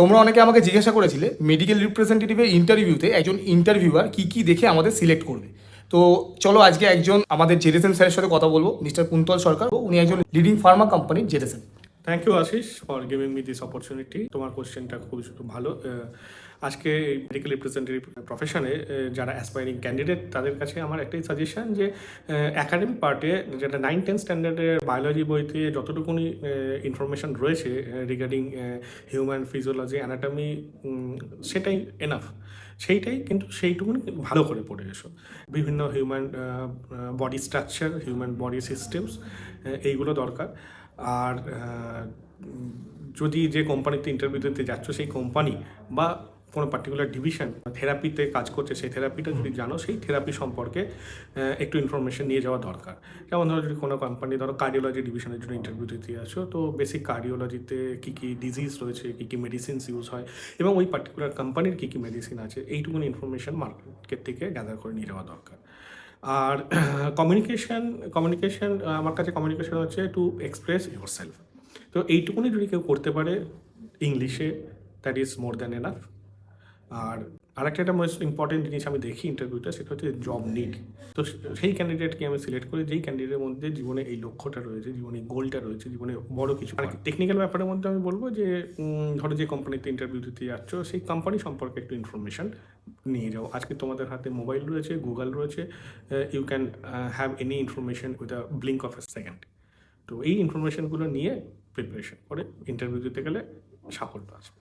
তোমরা অনেকে আমাকে জিজ্ঞাসা করেছিলে মেডিকেল রিপ্রেজেন্টেটিভের ইন্টারভিউতে একজন ইন্টারভিউয়ার কী কী দেখে আমাদের সিলেক্ট করবে। তো চলো আজকে একজন আমাদের জেডেসেন স্যারের সাথে কথা বলবো, মিস্টার কুন্তল সরকার। উনি একজন লিডিং ফার্মা কোম্পানির জেডেসেন। Thank you Ashis for giving me this opportunity. তোমার কোশ্চেনটা খুব ভালো। আজকে মেডিকেল রিপ্রেজেন্টেটিভ প্রফেশনে যারা অ্যাসপায়ারিং ক্যান্ডিডেট তাদের কাছে আমার একটাই সাজেশন যে একাডেমিক পার্টে যেটা 9-10 স্ট্যান্ডার্ডের বায়োলজি বইতে যতটুকুনি ইনফরমেশন রয়েছে রিগার্ডিং হিউম্যান ফিজিওলজি অ্যানাটমি, সেটাই এনাফ। কিন্তু সেইটুকুনি ভালো করে পড়ে এসো। বিভিন্ন human body structure, human body systems, এইগুলো দরকার। আর যদি যে কোম্পানিতে ইন্টারভিউ দিতে যাচ্ছ সেই কোম্পানি বা কোনো পার্টিকুলার ডিভিশন থেরাপিতে কাজ করছে, সেই থেরাপিটা যদি জানো, সেই থেরাপি সম্পর্কে একটু ইনফরমেশন নিয়ে যাওয়া দরকার। যেমন ধরো যদি কোনো কোম্পানি ধরো কার্ডিওলজি ডিভিশনের জন্য ইন্টারভিউ দিতে আসো, তো বেসিক কার্ডিওলজিতে কী কী ডিজিজ রয়েছে, কী কী মেডিসিনস ইউজ হয় এবং ওই পার্টিকুলার কোম্পানির কী কী মেডিসিন আছে, এইটুকুনি ইনফরমেশন মার্কেট থেকে গ্যাদার করে নিয়ে যাওয়া দরকার। আর কমিউনিকেশন আমার কাছে কমিউনিকেশন হচ্ছে টু এক্সপ্রেস ইউর সেলফ। তো এইটুকুনি যদি কেউ করতে পারে ইংলিশে, that is more than enough. আর আরেকটা মোস্ট ইম্পর্টেন্ট জিনিস আমি দেখি ইন্টারভিউটা, সেটা হচ্ছে জব নিড। তো সেই ক্যান্ডিডেটকে আমি সিলেক্ট করি যেই ক্যান্ডিডেটের মধ্যে জীবনে এই লক্ষ্যটা রয়েছে, জীবনে গোলটা রয়েছে, জীবনে বড় কিছু। আর টেকনিক্যাল ব্যাপারের মধ্যে আমি বলবো যে ধরো যে কোম্পানিতে ইন্টারভিউ দিতে যাচ্ছ সেই কোম্পানি সম্পর্কে একটু ইনফরমেশন নিয়ে যাও। আজকে তোমাদের হাতে মোবাইল রয়েছে, গুগল রয়েছে, you can have any information with a blink of a second. তো এই ইনফরমেশনগুলো নিয়ে প্রিপারেশন করে ইন্টারভিউ দিতে গেলে সাফল্য আসবে।